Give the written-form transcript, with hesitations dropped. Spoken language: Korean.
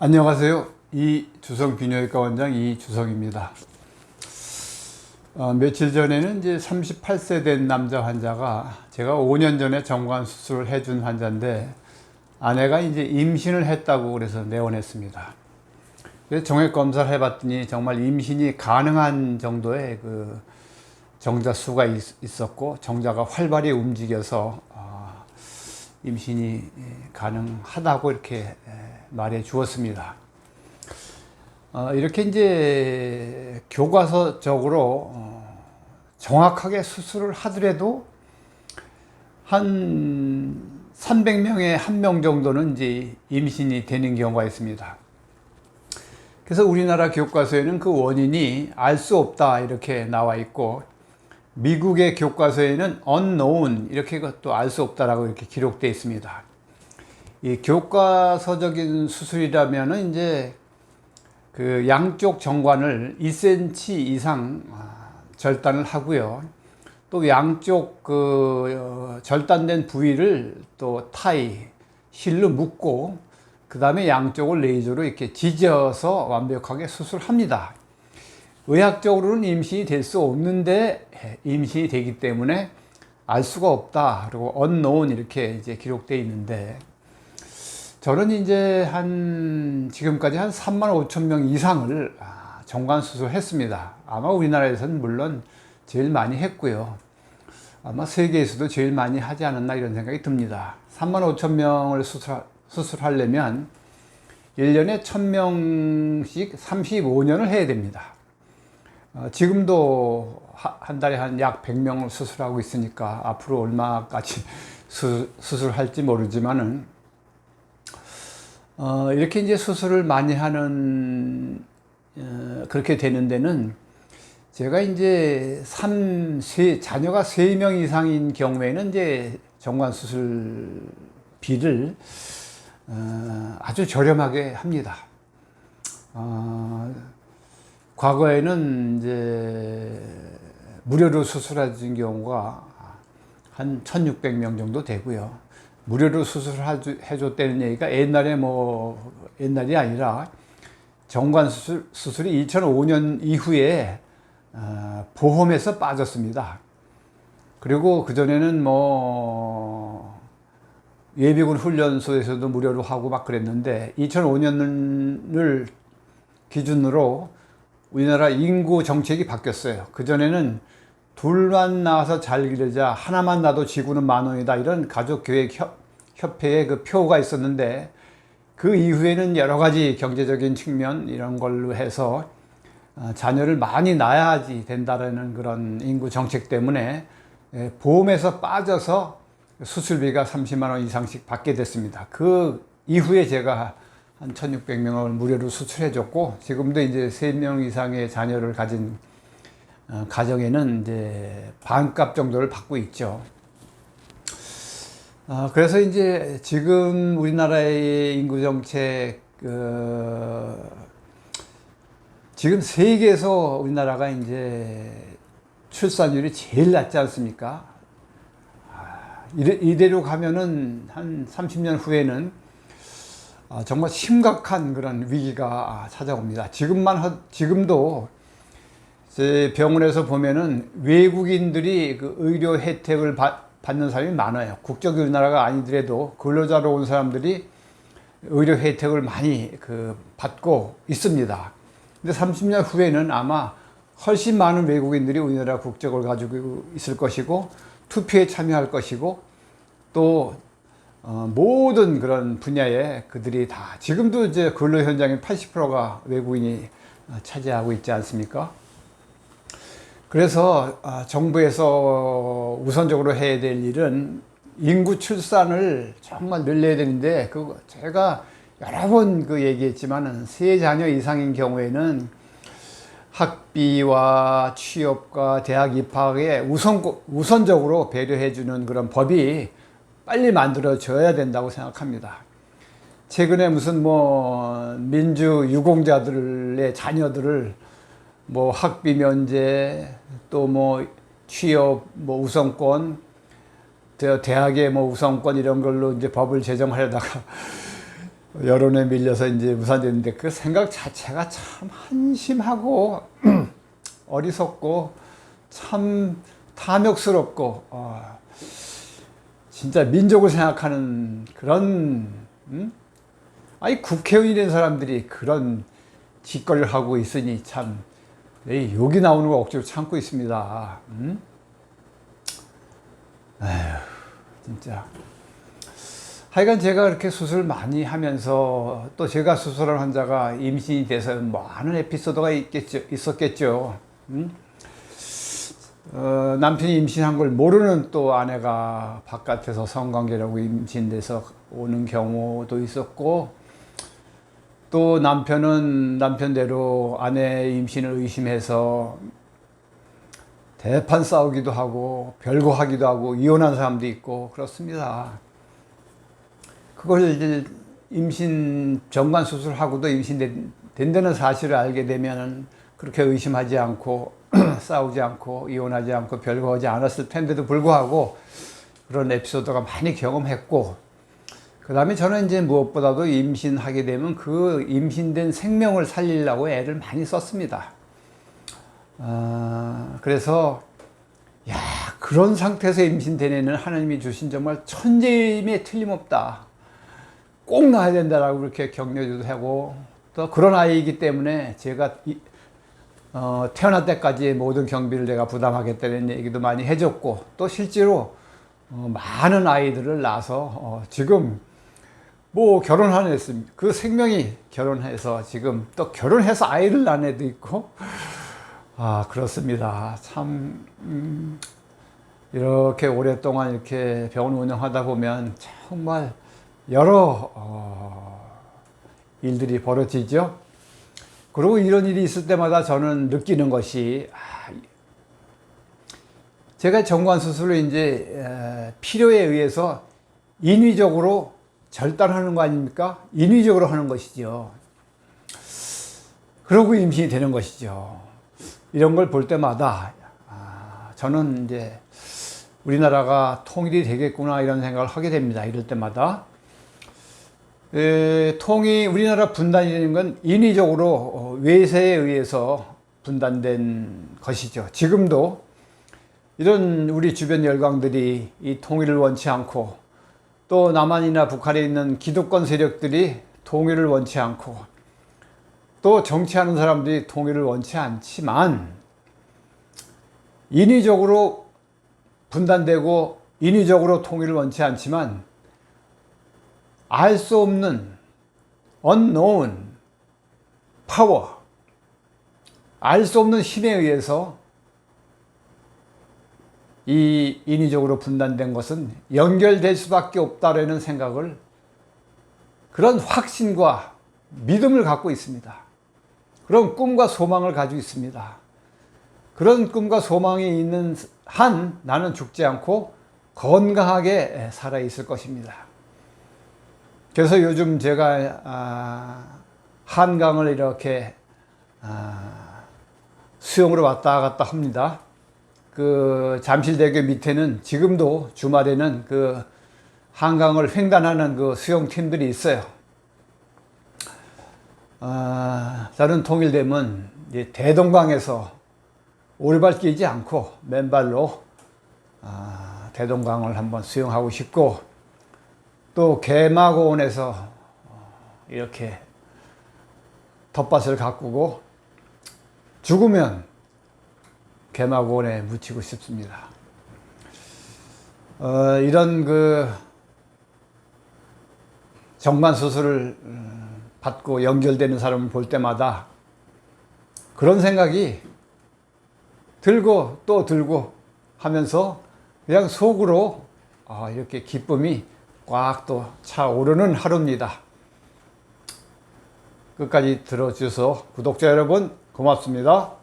안녕하세요. 이주성 비뇨기과 원장 이주성입니다. 며칠 전에는 이제 38세 된 남자 환자가 제가 5년 전에 정관 수술을 해준 환자인데 아내가 이제 임신을 했다고 그래서 내원했습니다. 그래서 정액 검사를 해봤더니 정말 임신이 가능한 정도의 그 정자 수가 있었고 정자가 활발히 움직여서 임신이 가능하다고 이렇게 말해 주었습니다. 이렇게 이제 교과서적으로 정확하게 수술을 하더라도 한 300명에 1명 정도는 이제 임신이 되는 경우가 있습니다. 그래서 우리나라 교과서에는 그 원인이 알 수 없다 이렇게 나와 있고, 미국의 교과서에는 unknown 이렇게 또 알 수 없다라고 이렇게 기록되어 있습니다. 이 교과서적인 수술이라면은 이제 그 양쪽 정관을 1cm 이상 절단을 하고요. 또 양쪽 그 절단된 부위를 또 실로 묶고 그 다음에 양쪽을 레이저로 이렇게 지져서 완벽하게 수술합니다. 의학적으로는 임신이 될 수 없는데 임신이 되기 때문에 알 수가 없다. 그리고 unknown 이렇게 이제 기록되어 있는데, 저는 이제 지금까지 한 3만 5천 명 이상을 정관 수술했습니다. 아마 우리나라에서는 물론 제일 많이 했고요. 아마 세계에서도 제일 많이 하지 않았나 이런 생각이 듭니다. 3만 5천 명을 수술하려면 1년에 1000명씩 35년을 해야 됩니다. 지금도 한 달에 약 100명을 수술하고 있으니까 앞으로 얼마까지 수술할지 모르지만은 이렇게 이제 수술을 많이 하는 그렇게 되는 데는 제가 이제 자녀가 3명 이상인 경우에는 이제 정관 수술비를 아주 저렴하게 합니다. 과거에는 이제 무료로 수술해준 경우가 한 1600명 정도 되고요. 무료로 수술해줬다는 얘기가 옛날이 아니라 정관 수술이 2005년 이후에 보험에서 빠졌습니다. 그리고 그전에는 예비군 훈련소에서도 무료로 하고 막 그랬는데 2005년을 기준으로 우리나라 인구 정책이 바뀌었어요. 그전에는 둘만 낳아서 잘 기르자, 하나만 낳아도 지구는 만원이다, 이런 가족계획협회의 그 표가 있었는데, 그 이후에는 여러 가지 경제적인 측면 이런 걸로 해서 자녀를 많이 낳아야지 된다라는 그런 인구 정책 때문에 보험에서 빠져서 수술비가 30만 원 이상씩 받게 됐습니다. 그 이후에 제가 한 1600명을 무료로 수술해줬고, 지금도 이제 3명 이상의 자녀를 가진 가정에는 이제 반값 정도를 받고 있죠. 그래서 이제 지금 우리나라의 인구정책, 지금 세계에서 우리나라가 이제 출산율이 제일 낮지 않습니까? 이대로 가면은 한 30년 후에는 정말 심각한 그런 위기가 찾아옵니다. 지금도 제 병원에서 보면은 외국인들이 그 의료 혜택을 받는 사람이 많아요. 국적이 우리나라가 아니더라도 근로자로 온 사람들이 의료 혜택을 많이 받고 있습니다. 근데 30년 후에는 아마 훨씬 많은 외국인들이 우리나라 국적을 가지고 있을 것이고, 투표에 참여할 것이고, 또 모든 그런 분야에 그들이 다, 지금도 이제 근로 현장의 80%가 외국인이 차지하고 있지 않습니까? 그래서 정부에서 우선적으로 해야 될 일은 인구 출산을 정말 늘려야 되는데, 제가 여러 번 얘기했지만은 3자녀 이상인 경우에는 학비와 취업과 대학 입학에 우선적으로 배려해주는 그런 법이 빨리 만들어져야 된다고 생각합니다. 최근에 무슨 민주 유공자들의 자녀들을 학비 면제, 또 취업 우선권, 대학의 우선권 이런 걸로 이제 법을 제정하려다가 여론에 밀려서 이제 무산됐는데 그 생각 자체가 참 한심하고 어리석고 참 탐욕스럽고 진짜 민족을 생각하는 그런 아니 국회의원이 된 사람들이 그런 짓거리를 하고 있으니 참 욕이 나오는 거 억지로 참고 있습니다. 에휴 진짜. 하여간 제가 그렇게 수술 많이 하면서 또 제가 수술한 환자가 임신이 돼서 많은 에피소드가 있었겠죠. 남편이 임신한 걸 모르는 또 아내가 바깥에서 성관계라고 임신돼서 오는 경우도 있었고, 또 남편은 남편대로 아내 임신을 의심해서 대판 싸우기도 하고 별거하기도 하고 이혼한 사람도 있고 그렇습니다. 그걸 이제 임신 정관 수술하고도 임신된다는 사실을 알게 되면은 그렇게 의심하지 않고 싸우지 않고 이혼하지 않고 별거하지 않았을 텐데도 불구하고 그런 에피소드가 많이 경험했고, 그 다음에 저는 이제 무엇보다도 임신하게 되면 그 임신된 생명을 살리려고 애를 많이 썼습니다. 그래서 야, 그런 상태에서 임신된 애는 하나님이 주신 정말 천재임에 틀림없다, 꼭 낳아야 된다라고 그렇게 격려도 하고, 또 그런 아이이기 때문에 제가 태어날 때까지 모든 경비를 내가 부담하겠다는 얘기도 많이 해줬고, 또 실제로 많은 아이들을 낳아서 지금 뭐 결혼한 애였습니다. 그 생명이 결혼해서 지금 또 결혼해서 아이를 낳은 애도 있고, 그렇습니다. 참 이렇게 오랫동안 이렇게 병원 운영하다 보면 정말 여러 일들이 벌어지죠. 그리고 이런 일이 있을 때마다 저는 느끼는 것이, 제가 정관 수술을 이제 필요에 의해서 인위적으로 절단하는 거 아닙니까? 인위적으로 하는 것이죠. 그러고 임신이 되는 것이죠. 이런 걸 볼 때마다 저는 이제 우리나라가 통일이 되겠구나 이런 생각을 하게 됩니다. 이럴 때마다. 우리나라 분단이 되는 건 인위적으로 외세에 의해서 분단된 것이죠. 지금도 이런 우리 주변 열강들이 이 통일을 원치 않고, 또 남한이나 북한에 있는 기득권 세력들이 통일을 원치 않고, 또 정치하는 사람들이 통일을 원치 않지만, 인위적으로 분단되고 인위적으로 통일을 원치 않지만 알 수 없는 unknown power, 알 수 없는 힘에 의해서 이 인위적으로 분단된 것은 연결될 수밖에 없다라는 생각을, 그런 확신과 믿음을 갖고 있습니다. 그런 꿈과 소망을 가지고 있습니다. 그런 꿈과 소망이 있는 한 나는 죽지 않고 건강하게 살아 있을 것입니다. 그래서 요즘 제가 한강을 이렇게 수영으로 왔다 갔다 합니다. 그 잠실대교 밑에는 지금도 주말에는 그 한강을 횡단하는 그 수영팀들이 있어요. 저는 통일되면 이제 대동강에서 오르발 끼지 않고 맨발로 대동강을 한번 수영하고 싶고, 또 개마고원에서 이렇게 텃밭을 가꾸고 죽으면 개마고원에 묻히고 싶습니다. 이런 그 정관 수술을 받고 연결되는 사람을 볼 때마다 그런 생각이 들고 또 들고 하면서 그냥 속으로 이렇게 기쁨이 꽉 또 차오르는 하루입니다. 끝까지 들어주셔서 구독자 여러분 고맙습니다.